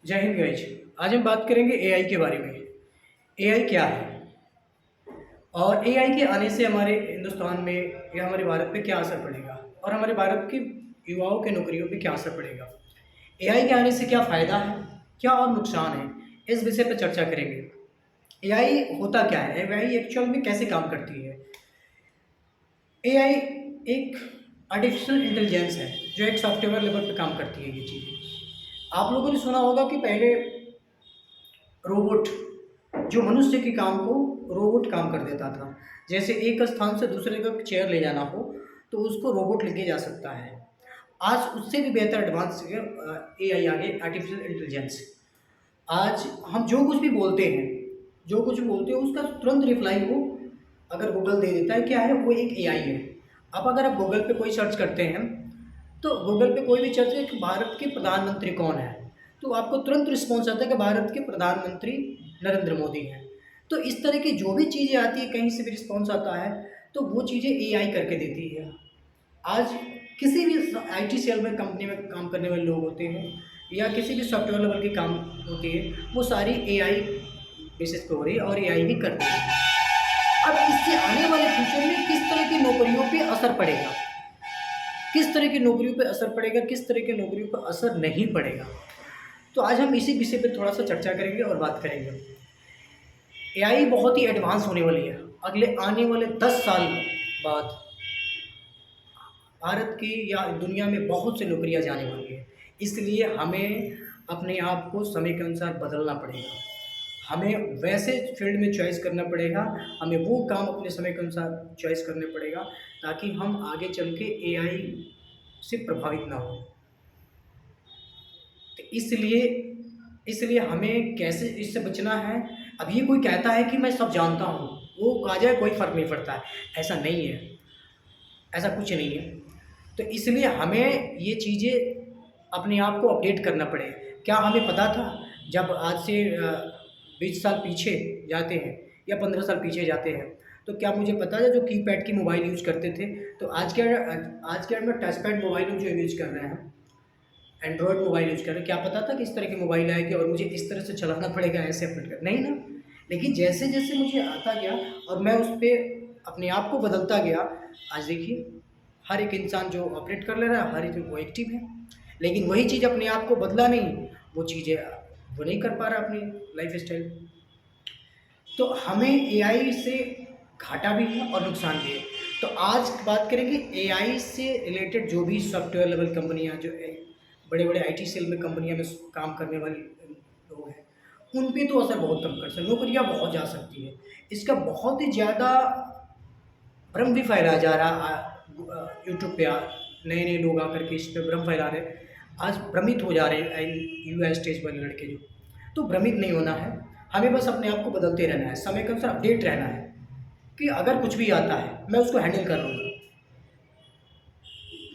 जय हिंद गाइज। आज हम बात करेंगे एआई के बारे में। एआई क्या है और एआई के आने से हमारे हिंदुस्तान में या हमारे भारत पे क्या असर पड़ेगा और हमारे भारत के युवाओं के नौकरियों पे क्या असर पड़ेगा। एआई के आने से क्या फ़ायदा है, क्या और नुकसान है, इस विषय पर चर्चा करेंगे। एआई होता क्या है, एआई एक्चुअल में कैसे काम करती है। एआई एक आर्टिफिशियल इंटेलिजेंस है जो एक सॉफ्टवेयर लेवल पे काम करती है। ये चीज़ें आप लोगों ने सुना होगा कि पहले रोबोट जो मनुष्य के काम को रोबोट काम कर देता था। जैसे एक स्थान से दूसरे तक चेयर ले जाना हो तो उसको रोबोट लेके जा सकता है। आज उससे भी बेहतर एडवांस एआई आ गई, आर्टिफिशियल इंटेलिजेंस। आज हम जो कुछ भी बोलते हैं उसका तुरंत रिप्लाई वो अगर गूगल दे देता है। क्या है वो? एक एआई है। अब अगर आप गूगल पे कोई सर्च करते हैं तो गूगल पे कोई भी सर्च है कि भारत के प्रधानमंत्री कौन है, तो आपको तुरंत रिस्पॉन्स आता है कि भारत के प्रधानमंत्री नरेंद्र मोदी हैं। तो इस तरह की जो भी चीज़ें आती है, कहीं से भी रिस्पॉन्स आता है तो वो चीज़ें एआई करके देती है। आज किसी भी आईटी सेल में कंपनी में काम करने वाले लोग होते हैं या किसी भी सॉफ्टवेयर लेवल की काम होती है, वो सारी एआई बेसिस पे हो रही है और एआई ही करती है। अब इससे आने वाले फ्यूचर में किस तरह की नौकरियों पे असर पड़ेगा, किस तरह की नौकरियों पे असर पड़ेगा, किस तरह की नौकरियों पर असर नहीं पड़ेगा, तो आज हम इसी विषय पे थोड़ा सा चर्चा करेंगे और बात करेंगे। एआई बहुत ही एडवांस होने वाली है। अगले आने वाले 10 साल बाद भारत की या दुनिया में बहुत सी नौकरियां जाने वाली है। इसलिए हमें अपने आप को समय के अनुसार बदलना पड़ेगा। हमें वैसे फील्ड में चॉइस करना पड़ेगा, हमें वो काम अपने समय के अनुसार चॉइस करना पड़ेगा ताकि हम आगे चल के एआई से प्रभावित ना हो। तो इसलिए हमें कैसे इससे बचना है। अब ये कोई कहता है कि मैं सब जानता हूँ, वो कहा जाए कोई फ़र्क नहीं पड़ता है, ऐसा नहीं है, ऐसा कुछ नहीं है। तो इसलिए हमें ये चीज़ें अपने आप को अपडेट करना पड़ेगा। क्या हमें पता था जब आज से 20 साल पीछे जाते हैं या 15 साल पीछे जाते हैं तो क्या मुझे पता है जो कीपैड की मोबाइल यूज़ करते थे, तो आज के डेट में टच पैड मोबाइल जो यूज़ कर रहे हैं, एंड्रॉयड मोबाइल यूज़ कर रहे हैं, क्या पता था कि इस तरह की मोबाइल आएगी और मुझे इस तरह से चलाना पड़ेगा, ऐसे अपडेट कर नहीं ना। लेकिन जैसे जैसे मुझे आता गया और मैं उस पर अपने आप को बदलता गया, आज देखिए हर एक इंसान जो ऑपरेट कर ले रहा है, हर एक वो एक्टिव है। लेकिन वही चीज़ अपने आप को बदला नहीं, वो चीज़ें वो नहीं कर पा रहा अपनी लाइफ स्टाइल। तो हमें एआई से घाटा भी है और नुकसान भी है। तो आज बात करेंगे एआई से रिलेटेड जो भी सॉफ्टवेयर लेवल कंपनियां, जो बड़े बड़े आईटी सेल में कंपनियां में काम करने वाले लोग हैं, उन पे तो असर बहुत कम कर सकते, नौकरियां बहुत जा सकती है। इसका बहुत ही ज़्यादा भ्रम भी फैलाया जा रहा है यूट्यूब पे। नए नए लोग आकर के इस पर भ्रम फैला रहे हैं। आज भ्रमित हो जा रहे हैं यूएस स्टेज वाले लड़के जो। तो भ्रमित नहीं होना है, हमें बस अपने आप को बदलते रहना है, समय के अनुसार अपडेट रहना है कि अगर कुछ भी आता है मैं उसको हैंडल कर लूँगा।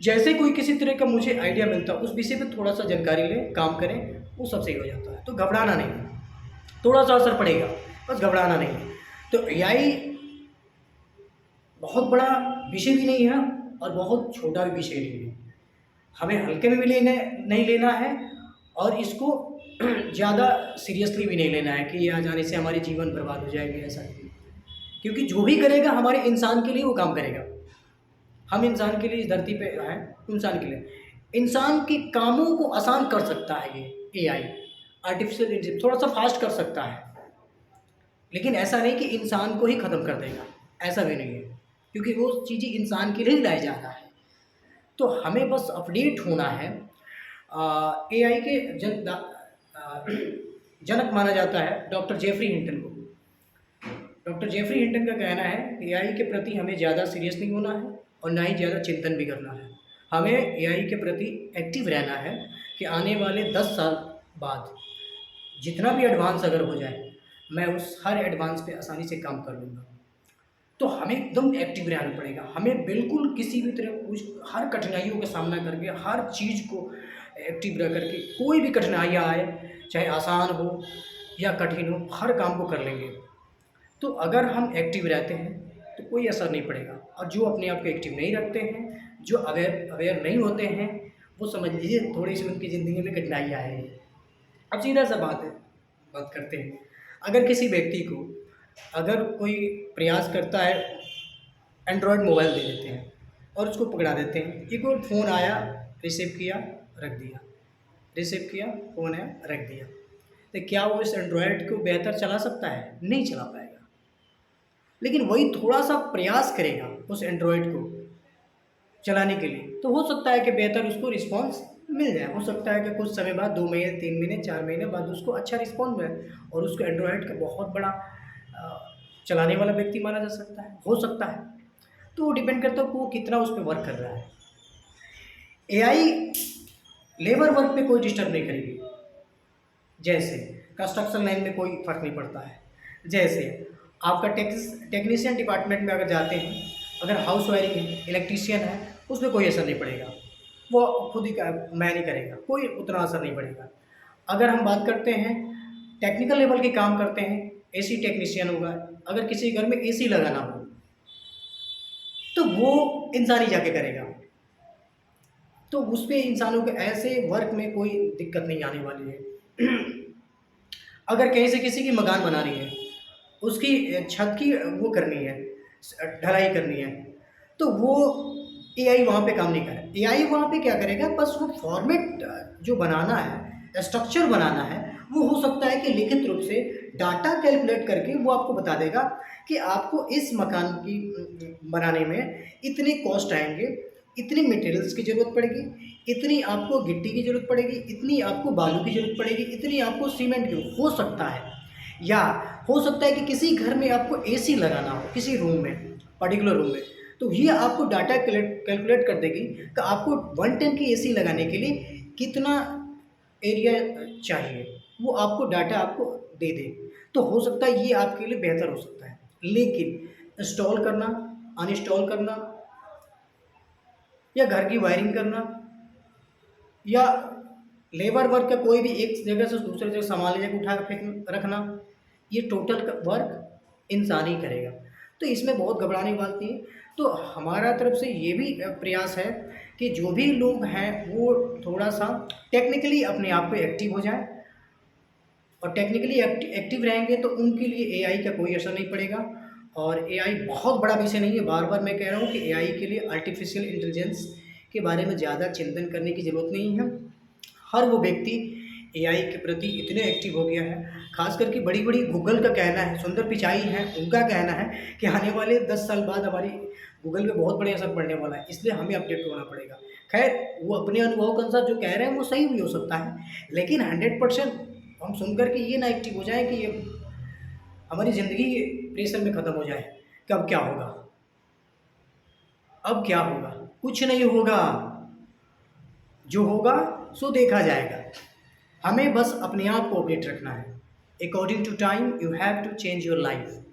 जैसे कोई किसी तरह का मुझे आइडिया मिलता है उस विषय पे थोड़ा सा जानकारी लें, काम करें, वो सब सही हो जाता है। तो घबराना नहीं है, थोड़ा सा असर पड़ेगा, बस घबराना नहीं है। तो एआई बहुत बड़ा विषय भी नहीं है और बहुत छोटा भी विषय नहीं है। हमें हल्के में भी नहीं लेना है और इसको ज़्यादा सीरियसली भी नहीं लेना है कि ये आ जाने से हमारे जीवन बर्बाद हो जाएंगे, ऐसा नहीं। क्योंकि जो भी करेगा हमारे इंसान के लिए वो काम करेगा। हम इंसान के लिए इस धरती पे हैं, इंसान के लिए। इंसान के कामों को आसान कर सकता है ये एआई, आर्टिफिशियल इंटेलिजेंस थोड़ा सा फास्ट कर सकता है, लेकिन ऐसा नहीं कि इंसान को ही ख़त्म कर देगा, ऐसा भी नहीं है। क्योंकि वो चीज़ें इंसान के लिए ही लाया जा रहा है। तो हमें बस अपडेट होना है। एआई के जनक माना जाता है डॉक्टर जेफरी हिंटन को। डॉक्टर जेफरी हिंटन का कहना है एआई के प्रति हमें ज़्यादा सीरियस नहीं होना है और ना ही ज़्यादा चिंतन भी करना है। हमें एआई के प्रति एक्टिव रहना है कि आने वाले 10 साल बाद जितना भी एडवांस अगर हो जाए, मैं उस हर एडवांस पे आसानी से काम कर लूँगा। तो हमें एकदम एक्टिव रहना पड़ेगा। हमें बिल्कुल किसी भी तरह कुछ हर कठिनाइयों का सामना करके, हर चीज़ को एक्टिव रह करके, कोई भी कठिनाइयाँ आए, चाहे आसान हो या कठिन हो, हर काम को कर लेंगे। तो अगर हम एक्टिव रहते हैं तो कोई असर नहीं पड़ेगा। और जो अपने आप को एक्टिव नहीं रखते हैं, जो अवेयर नहीं होते हैं, वो समझ लीजिए थोड़ी सी उनकी ज़िंदगी में कठिनाइयाँ आएँगी। अब सीधा सा बात करते हैं। अगर किसी व्यक्ति को अगर कोई प्रयास करता है, एंड्रॉयड मोबाइल दे देते हैं और उसको पकड़ा देते हैं, एक और फ़ोन आया, रिसीव किया, रख दिया, रिसीव किया, फ़ोन आया, रख दिया, तो क्या वो इस एंड्रॉयड को बेहतर चला सकता है? नहीं चला पाएगा। लेकिन वही थोड़ा सा प्रयास करेगा उस एंड्रॉयड को चलाने के लिए, तो हो सकता है कि बेहतर उसको रिस्पॉन्स मिल जाए। हो सकता है कि कुछ समय बाद, 2 महीने, 3 महीने, 4 महीने बाद उसको अच्छा रिस्पॉन्स मिले और उसको एंड्रॉयड का बहुत बड़ा चलाने वाला व्यक्ति माना जा सकता है, हो सकता है। तो वो डिपेंड करता है कि वो कितना उस पे वर्क कर रहा है। एआई लेबर वर्क पे कोई डिस्टर्ब नहीं करेगी। जैसे कंस्ट्रक्शन लाइन में कोई फ़र्क नहीं पड़ता है। जैसे आपका टेक्नीशियन डिपार्टमेंट में अगर जाते हैं, अगर हाउस वायरिंग है, इलेक्ट्रीशियन है, उसमें कोई असर नहीं पड़ेगा, वो खुद ही मैन ही करेगा, कोई उतना असर नहीं पड़ेगा। अगर हम बात करते हैं टेक्निकल लेवल के काम करते हैं, एसी टेक्नीशियन होगा, अगर किसी घर में एसी लगाना हो तो वो इंसान ही जाके करेगा। तो उस पे इंसानों के ऐसे वर्क में कोई दिक्कत नहीं आने वाली है। अगर कहीं से किसी की मकान बनानी है, उसकी छत की वो करनी है, ढलाई करनी है, तो वो एआई वहाँ पे काम नहीं करे। एआई वहाँ पे क्या करेगा, बस वो फॉर्मेट जो बनाना है, स्ट्रक्चर बनाना है, वो हो सकता है कि लिखित रूप से डाटा कैलकुलेट करके वो आपको बता देगा कि आपको इस मकान की बनाने में इतने कॉस्ट आएंगे, इतनी मटेरियल्स की ज़रूरत पड़ेगी, इतनी आपको गिट्टी की ज़रूरत पड़ेगी, इतनी आपको बालू की ज़रूरत पड़ेगी, इतनी आपको सीमेंट की। हो सकता है, या हो सकता है कि किसी घर में आपको एसी लगाना हो, किसी रूम में, पर्टिकुलर रूम में, तो ये आपको डाटा कैलकुलेट कर देगी कि आपको 1 टन की एसी लगाने के लिए कितना एरिया चाहिए, वो आपको डाटा आपको दे दे। तो हो सकता है ये आपके लिए बेहतर हो सकता है। लेकिन इंस्टॉल करना, अनइंस्टॉल करना, या घर की वायरिंग करना, या लेबर वर्क का कोई भी एक जगह से दूसरी जगह सामान ले जाकर उठा कर फेंक रखना, ये टोटल वर्क इंसान ही करेगा। तो इसमें बहुत घबराने की बात नहीं है। तो हमारा तरफ से ये भी प्रयास है कि जो भी लोग हैं वो थोड़ा सा टेक्निकली अपने आप को एक्टिव हो जाए, और टेक्निकली एक्टिव रहेंगे तो उनके लिए एआई का कोई असर नहीं पड़ेगा। और एआई बहुत बड़ा विषय नहीं है, बार बार मैं कह रहा हूँ कि एआई के लिए आर्टिफिशियल इंटेलिजेंस के बारे में ज़्यादा चिंतन करने की ज़रूरत नहीं है। हर वो व्यक्ति एआई के प्रति इतने एक्टिव हो गया है, खास करके बड़ी बड़ी गूगल का कहना है, सुंदर पिचाई है, उनका कहना है कि आने वाले 10 साल बाद हमारी गूगल पे बहुत बड़े असर पड़ने वाला है, इसलिए हमें अपडेट होना पड़ेगा। खैर, वो अपने अनुभव के अनुसार जो कह रहे हैं वो सही भी हो सकता है, लेकिन 100% हम सुनकर के ये ना एक्टिव हो जाए कि ये हमारी ज़िंदगी प्रेशर में ख़त्म हो जाए कि अब क्या होगा, अब क्या होगा। कुछ नहीं होगा, जो होगा सो देखा जाएगा। हमें बस अपने आप को अपडेट रखना है। According to time you have to change your life.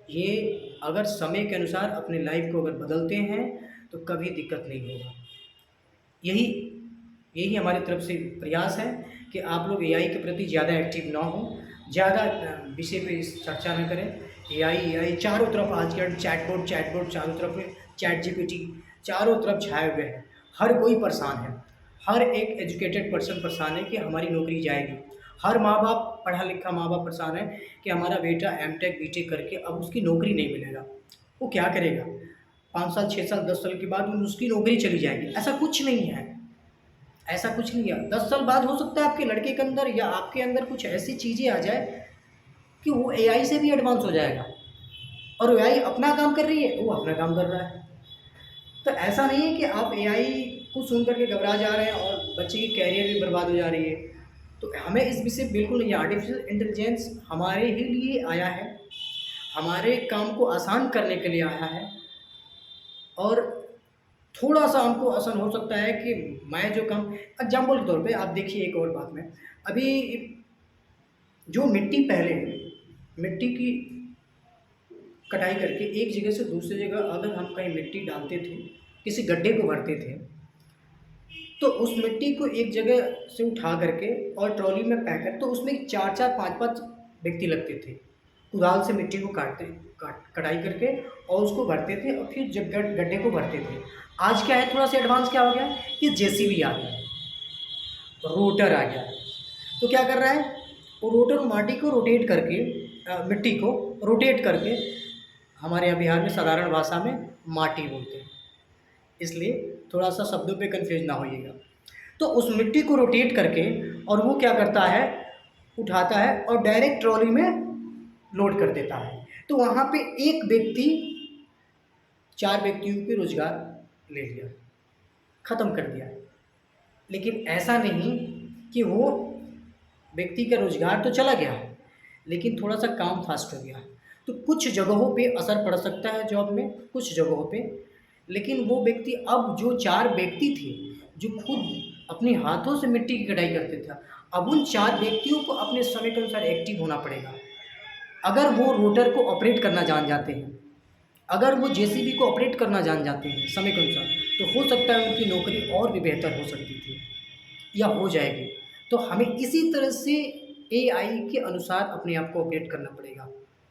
ये अगर समय के अनुसार अपने लाइफ को अगर बदलते हैं तो कभी दिक्कत नहीं होगा। यही यही हमारी तरफ से प्रयास है कि आप लोग एआई के प्रति ज़्यादा एक्टिव ना हो, ज़्यादा विषय पे इस चर्चा न करें। एआई चारों तरफ आजकल चैटबॉट चारों तरफ, चैट जीपीटी चारों तरफ छाए हुए हैं। हर कोई परेशान है, हर एक एजुकेटेड पर्सन परेशान है कि हमारी नौकरी जाएगी। हर माँ बाप, पढ़ा लिखा माँ बाप परेशान है कि हमारा बेटा एमटेक बीटेक करके अब उसकी नौकरी नहीं मिलेगा, वो क्या करेगा? 5 साल, 6 साल, 10 साल के बाद उसकी नौकरी चली जाएगी। ऐसा कुछ नहीं है, ऐसा कुछ नहीं है। 10 साल बाद हो सकता है आपके लड़के के अंदर या आपके अंदर कुछ ऐसी चीज़ें आ जाए कि वो एआई से भी एडवांस हो जाएगा, और एआई अपना काम कर रही है, वो अपना काम कर रहा है। तो ऐसा नहीं है कि आप एआई को सुन करके घबरा जा रहे हैं और बच्चे की कैरियर भी बर्बाद हो जा रही है। तो हमें इस विषय बिल्कुल नहीं, आर्टिफिशियल इंटेलिजेंस हमारे ही लिए आया है, हमारे काम को आसान करने के लिए आया है। और थोड़ा-सा हमको असर हो सकता है कि मैं जो काम, एग्ज़ाम्पल के तौर पे आप देखिए, एक और बात में, अभी जो मिट्टी पहले, मिट्टी की कटाई करके एक जगह से दूसरी जगह अगर हम कहीं मिट्टी डालते थे, किसी गड्ढे को भरते थे, तो उस मिट्टी को एक जगह से उठा करके और ट्रॉली में पैक कर, तो उसमें 4-4 5-5 व्यक्ति लगते थे। कुदाल से मिट्टी को कटाई करके और उसको भरते थे और फिर जब गड्ढे को भरते थे। आज क्या है, थोड़ा सा एडवांस क्या हो गया है कि जेसीबी आ गया है, रोटर आ गया है, तो क्या कर रहा है, वो रोटर माटी को रोटेट करके मिट्टी को रोटेट करके, हमारे यहाँ बिहार में साधारण भाषा में माटी बोलते हैं, इसलिए थोड़ा सा शब्दों पे कंफ्यूज ना होइएगा। तो उस मिट्टी को रोटेट करके और वो क्या करता है, उठाता है और डायरेक्ट ट्रॉली में लोड कर देता है। तो वहाँ पे एक व्यक्ति 4 व्यक्तियों पे रोजगार ले लिया, ख़त्म कर दिया। लेकिन ऐसा नहीं कि वो व्यक्ति का रोजगार तो चला गया, लेकिन थोड़ा सा काम फास्ट हो गया। तो कुछ जगहों पे असर पड़ सकता है जॉब में, कुछ जगहों पे, लेकिन वो व्यक्ति, अब जो 4 व्यक्ति थे जो खुद अपने हाथों से मिट्टी की कटाई करते थे, अब उन 4 व्यक्तियों को अपने समय के अनुसार एक्टिव होना पड़ेगा। अगर वो रोटर को ऑपरेट करना जान जाते हैं, अगर वो जेसीबी को ऑपरेट करना जान जाते हैं समय के अनुसार, तो हो सकता है उनकी नौकरी और भी बेहतर हो सकती थी या हो जाएगी। तो हमें इसी तरह से एआई के अनुसार अपने आप को अपडेट करना पड़ेगा,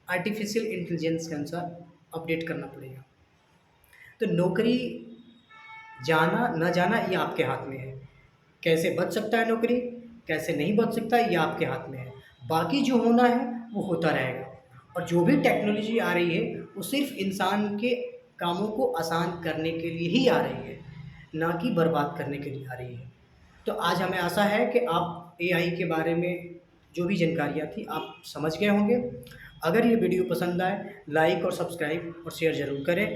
आर्टिफिशियल इंटेलिजेंस के अनुसार अपडेट करना पड़ेगा। तो नौकरी जाना न जाना ये आपके हाथ में है। कैसे बच सकता है नौकरी, कैसे नहीं बच सकता है, ये आपके हाथ में है। बाकी जो होना है वो होता रहेगा। और जो भी टेक्नोलॉजी आ रही है वो सिर्फ इंसान के कामों को आसान करने के लिए ही आ रही है, ना कि बर्बाद करने के लिए आ रही है। तो आज हमें आशा है कि आप एआई के बारे में जो भी जानकारियाँ थी आप समझ गए होंगे। अगर ये वीडियो पसंद आए, लाइक और सब्सक्राइब और शेयर ज़रूर करें।